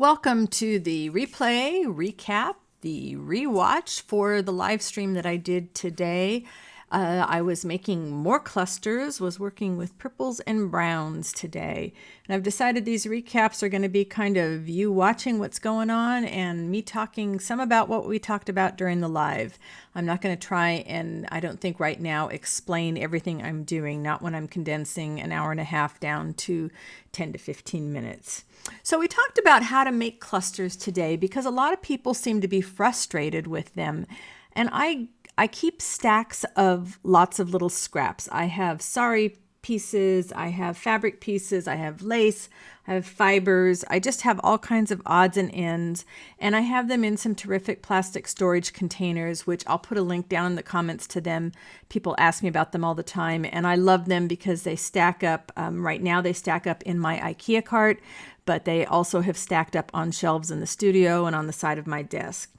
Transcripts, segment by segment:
Welcome to the replay, recap, the rewatch for the live stream that I did today. I was making more clusters, was working with purples and browns today. And I've decided these recaps are going to be kind of you watching what's going on and me talking some about what we talked about during the live. I'm not going to try and, I don't think right now, explain everything I'm doing, not when I'm condensing an hour and a half down to 10 to 15 minutes. So we talked about how to make clusters today because a lot of people seem to be frustrated with them. And I keep stacks of lots of little scraps. I have STORi pieces, I have fabric pieces, I have lace, I have fibers. I just have all kinds of odds and ends. And I have them in some terrific plastic storage containers, which I'll put a link down in the comments to them. People ask me about them all the time. And I love them because they stack up. Right now they stack up in my IKEA cart, but they also have stacked up on shelves in the studio and on the side of my desk.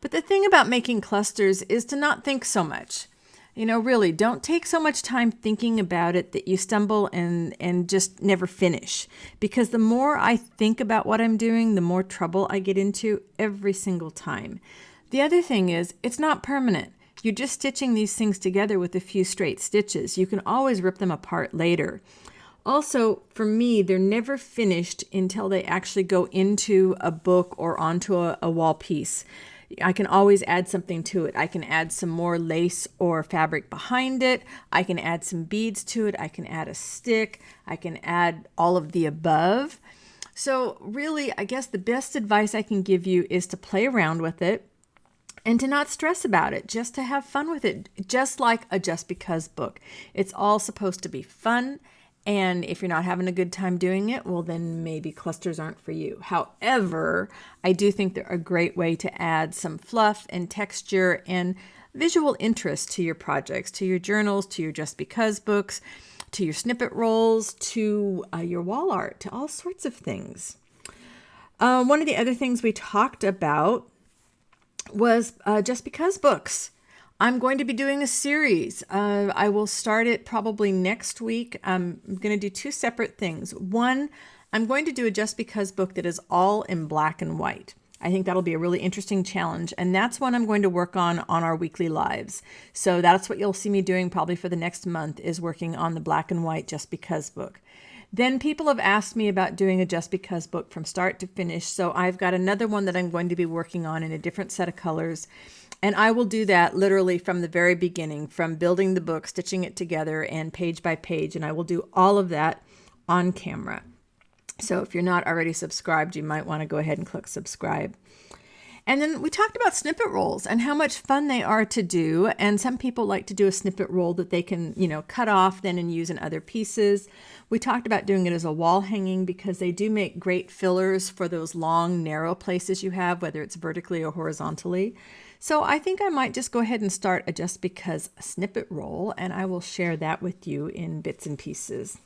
But the thing about making clusters is to not think so much. Really, don't take so much time thinking about it that you stumble and just never finish. Because the more I think about what I'm doing, the more trouble I get into every single time. The other thing is, it's not permanent. You're just stitching these things together with a few straight stitches. You can always rip them apart later. Also, for me, they're never finished until they actually go into a book or onto a wall piece. I can always add something to it. I can add some more lace or fabric behind it. I can add some beads to it. I can add a stick. I can add all of the above. So really, I guess the best advice I can give you is to play around with it and to not stress about it, just to have fun with it, just like a Just Because book. It's all supposed to be fun. And if you're not having a good time doing it, well, then maybe clusters aren't for you. However, I do think they're a great way to add some fluff and texture and visual interest to your projects, to your journals, to your Just Because books, to your snippet rolls, to your wall art, to all sorts of things. One of the other things we talked about was Just Because books. I'm going to be doing a series. I will start it probably next week. I'm going to do two separate things. One, I'm going to do a Just Because book that is all in black and white. I think that'll be a really interesting challenge. And that's one I'm going to work on our weekly lives. So that's what you'll see me doing probably for the next month, is working on the black and white Just Because book. Then people have asked me about doing a Just Because book from start to finish. So I've got another one that I'm going to be working on in a different set of colors. And I will do that literally from the very beginning, from building the book, stitching it together, and page by page. And I will do all of that on camera. So if you're not already subscribed, you might want to go ahead and click subscribe. And then we talked about snippet rolls and how much fun they are to do. And some people like to do a snippet roll that they can, cut off then and use in other pieces. We talked about doing it as a wall hanging because they do make great fillers for those long, narrow places you have, whether it's vertically or horizontally. So I think I might just go ahead and start a Just Because snippet roll, and I will share that with you in bits and pieces.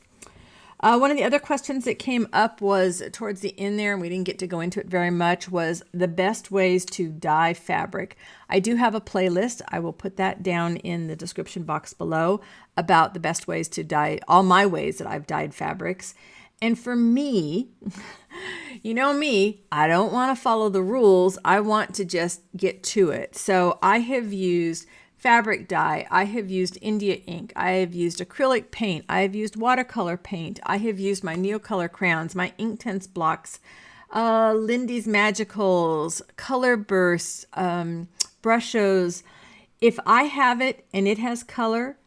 One of the other questions that came up was towards the end there, and we didn't get to go into it very much, was the best ways to dye fabric. I do have a playlist. I will put that down in the description box below about the best ways to dye, all my ways that I've dyed fabrics. And for me, you know me, I don't want to follow the rules. I want to just get to it. So I have used fabric dye, I have used India ink, I have used acrylic paint, I have used watercolor paint, I have used my Neocolor crayons, my Inktense blocks, Lindy's Magicals, color bursts, brushos. If I have it and it has color,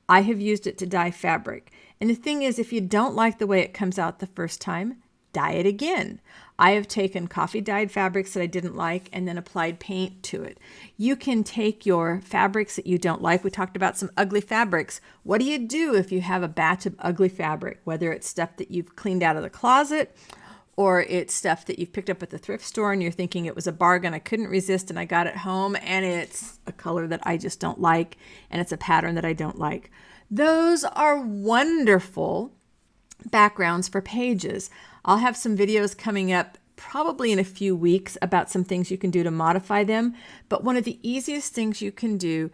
I have used it to dye fabric. And the thing is, if you don't like the way it comes out the first time, dye it again. I have taken coffee dyed fabrics that I didn't like and then applied paint to it. You can take your fabrics that you don't like. We talked about some ugly fabrics. What do you do if you have a batch of ugly fabric, whether it's stuff that you've cleaned out of the closet or it's stuff that you've picked up at the thrift store and you're thinking it was a bargain, I couldn't resist, and I got it home and it's a color that I just don't like and it's a pattern that I don't like. Those are wonderful backgrounds for pages. I'll have some videos coming up probably in a few weeks about some things you can do to modify them. But one of the easiest things you can do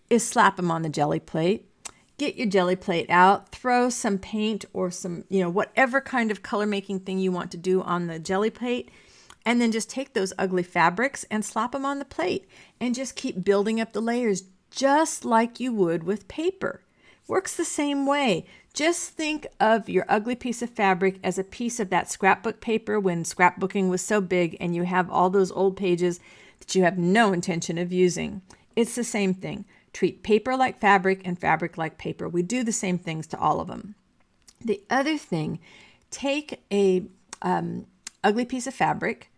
is slap them on the jelly plate. Get your jelly plate out, throw some paint or some, whatever kind of color making thing you want to do on the jelly plate. and then just take those ugly fabrics and slap them on the plate and just keep building up the layers just like you would with paper. Works the same way. Just think of your ugly piece of fabric as a piece of that scrapbook paper when scrapbooking was so big and you have all those old pages that you have no intention of using. It's the same thing. Treat paper like fabric and fabric like paper. We do the same things to all of them. The other thing, take a ugly piece of fabric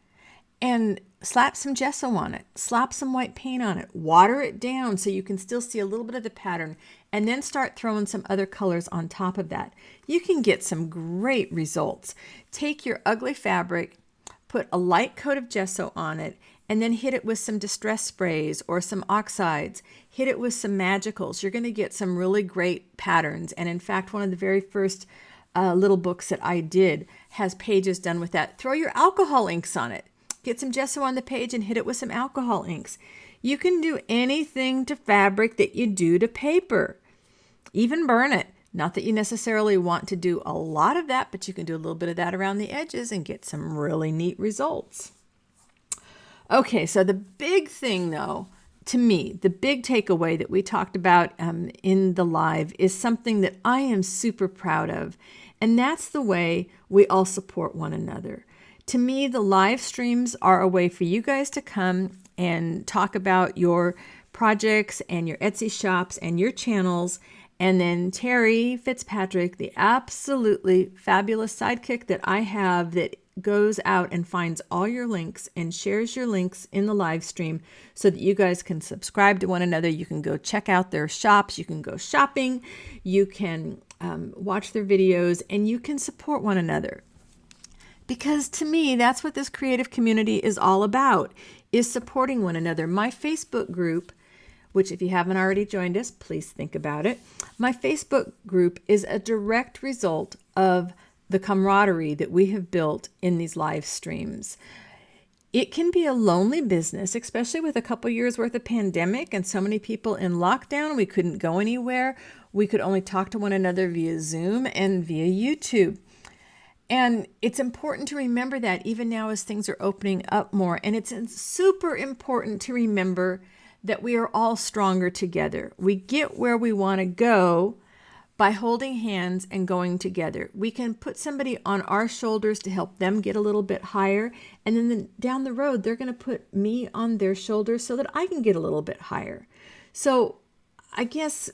and slap some gesso on it, slap some white paint on it, water it down so you can still see a little bit of the pattern, and then start throwing some other colors on top of that. You can get some great results. Take your ugly fabric, put a light coat of gesso on it, and then hit it with some distress sprays or some oxides. Hit it with some magicals. You're going to get some really great patterns. And in fact, one of the very first little books that I did has pages done with that. Throw your alcohol inks on it. Get some gesso on the page and hit it with some alcohol inks. You can do anything to fabric that you do to paper. Even burn it. Not that you necessarily want to do a lot of that, but you can do a little bit of that around the edges and get some really neat results. Okay, so the big thing though, to me, the big takeaway that we talked about in the live is something that I am super proud of, and that's the way we all support one another. To me, the live streams are a way for you guys to come and talk about your projects and your Etsy shops and your channels. And then Terry Fitzpatrick, the absolutely fabulous sidekick that I have that goes out and finds all your links and shares your links in the live stream so that you guys can subscribe to one another. You can go check out their shops. You can go shopping. You can watch their videos, and you can support one another. Because to me, that's what this creative community is all about, is supporting one another. My Facebook group, which if you haven't already joined us, please think about it. My Facebook group is a direct result of the camaraderie that we have built in these live streams. It can be a lonely business, especially with a couple years worth of pandemic and so many people in lockdown. We couldn't go anywhere. We could only talk to one another via Zoom and via YouTube. And it's important to remember that even now as things are opening up more. And it's super important to remember that we are all stronger together. We get where we want to go by holding hands and going together. We can put somebody on our shoulders to help them get a little bit higher. And then down the road, they're going to put me on their shoulders so that I can get a little bit higher. So I guess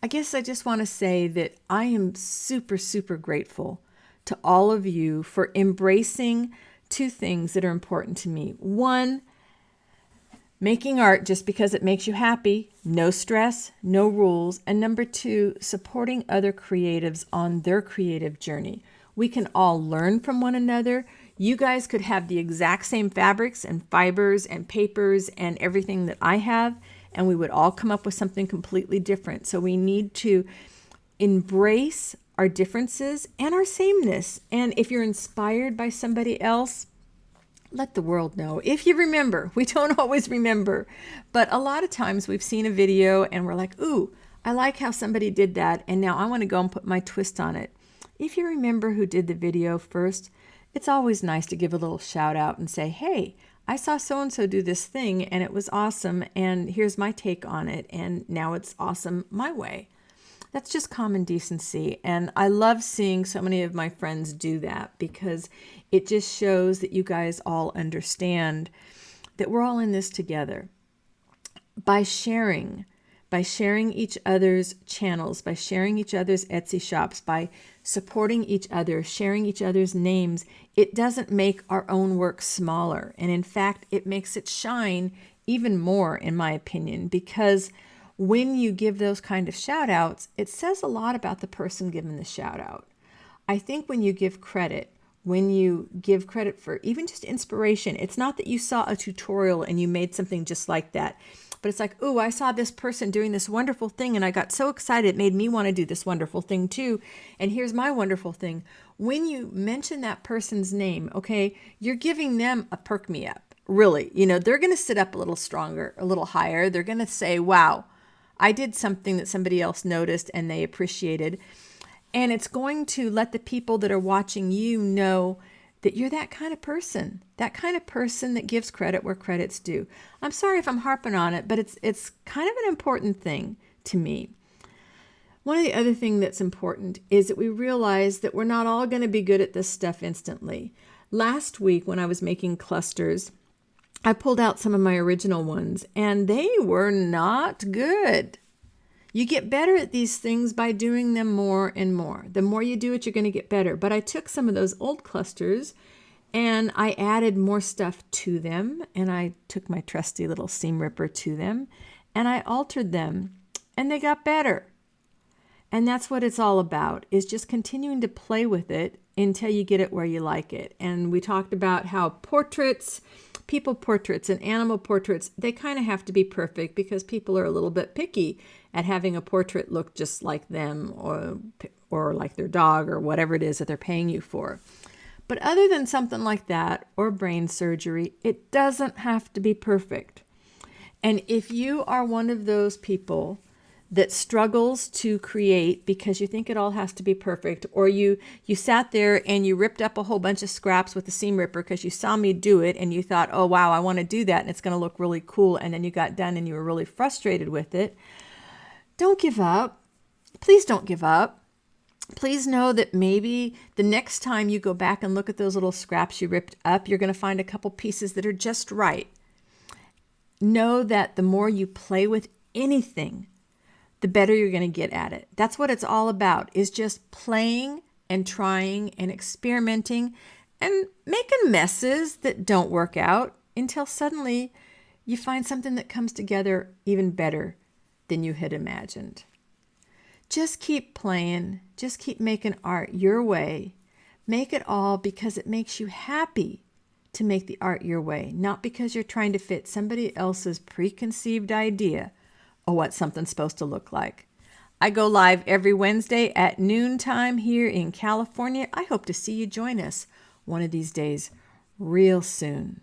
I just want to say that I am super, super grateful to all of you for embracing two things that are important to me. One, making art just because it makes you happy, no stress, no rules. And number two, supporting other creatives on their creative journey. We can all learn from one another. You guys could have the exact same fabrics and fibers and papers and everything that I have, and we would all come up with something completely different. So we need to embrace our differences and our sameness. And if you're inspired by somebody else, let the world know. If you remember, we don't always remember, but a lot of times we've seen a video and we're like, ooh, I like how somebody did that, and now I want to go and put my twist on it. If you remember who did the video first, it's always nice to give a little shout out and say, hey, I saw so-and-so do this thing and it was awesome, and here's my take on it, and now it's awesome my way. That's just common decency. And I love seeing so many of my friends do that because it just shows that you guys all understand that we're all in this together. By sharing each other's channels, by sharing each other's Etsy shops, by supporting each other, sharing each other's names, it doesn't make our own work smaller. And in fact, it makes it shine even more, in my opinion, because when you give those kind of shout outs, it says a lot about the person giving the shout out. I think when you give credit for even just inspiration, it's not that you saw a tutorial and you made something just like that, but it's like, oh, I saw this person doing this wonderful thing and I got so excited, it made me want to do this wonderful thing too. And here's my wonderful thing. When you mention that person's name, okay, you're giving them a perk me up. Really, they're going to sit up a little stronger, a little higher. They're going to say, wow, I did something that somebody else noticed and they appreciated. And it's going to let the people that are watching you know that you're that kind of person that gives credit where credit's due. I'm sorry if I'm harping on it, but it's kind of an important thing to me. One of the other things that's important is that we realize that we're not all going to be good at this stuff instantly. Last week when I was making clusters, I pulled out some of my original ones and they were not good. You get better at these things by doing them more and more. The more you do it, you're going to get better. But I took some of those old clusters and I added more stuff to them, and I took my trusty little seam ripper to them and I altered them and they got better. And that's what it's all about, is just continuing to play with it until you get it where you like it. And we talked about how portraits, people portraits and animal portraits, they kind of have to be perfect because people are a little bit picky at having a portrait look just like them or like their dog or whatever it is that they're paying you for. But other than something like that or brain surgery, it doesn't have to be perfect. And if you are one of those people that struggles to create because you think it all has to be perfect, or you sat there and you ripped up a whole bunch of scraps with the seam ripper because you saw me do it and you thought, oh wow, I want to do that and it's going to look really cool, and then you got done and you were really frustrated with it, don't give up. Please don't give up. Please know that maybe the next time you go back and look at those little scraps you ripped up, you're going to find a couple pieces that are just right. Know that the more you play with anything, the better you're going to get at it. That's what it's all about, is just playing and trying and experimenting and making messes that don't work out until suddenly you find something that comes together even better than you had imagined. Just keep playing. Just keep making art your way. Make it all because it makes you happy to make the art your way, not because you're trying to fit somebody else's preconceived idea of what something's supposed to look like. I go live every Wednesday at noontime here in California. I hope to see you join us one of these days real soon.